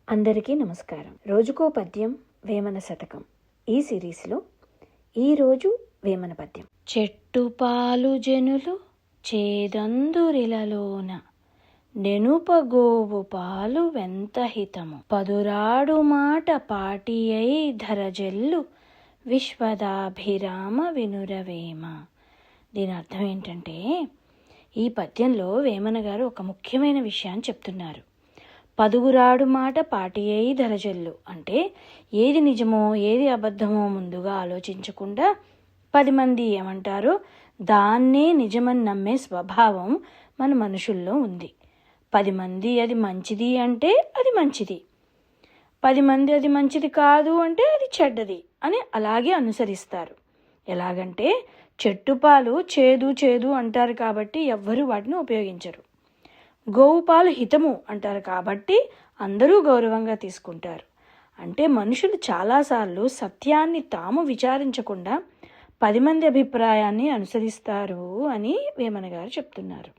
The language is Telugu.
అందరికీ నమస్కారం. రోజుకో పద్యం వేమన శతకం ఈ సిరీస్లో ఈరోజు వేమన పద్యం. చెట్టు పాలు జనులు చేదందురిలలోన నెనుపగోవు పాలు వెంత హితము పదురాడు మాట పాటి అయి ధరజెల్లు విశ్వదాభిరామ వినురవేమ. దీని అర్థం ఏంటంటే, ఈ పద్యంలో వేమన గారు ఒక ముఖ్యమైన విషయాన్ని చెప్తున్నారు. పదుగురాడు మాట పాటి అయి ధరజల్లు అంటే ఏది నిజమో ఏది అబద్ధమో ముందుగా ఆలోచించకుండా 10 మంది ఏమంటారో దాన్నే నిజమని నమ్మే స్వభావం మన మనుషుల్లో ఉంది. 10 మంది అది మంచిది అంటే అది మంచిది, 10 మంది అది మంచిది కాదు అంటే అది చెడ్డది అని అలాగే అనుసరిస్తారు. ఎలాగంటే చెట్టు పాలు చేదు చేదు అంటారు కాబట్టి ఎవ్వరూ వాటిని ఉపయోగించరు. గోవు పాలు హితము అంటారు కాబట్టి అందరూ గౌరవంగా తీసుకుంటారు. అంటే మనుషులు చాలాసార్లు సత్యాన్ని తాము విచారించకుండా 10 మంది అభిప్రాయాన్ని అనుసరిస్తారు అని వేమన గారు చెప్తున్నారు.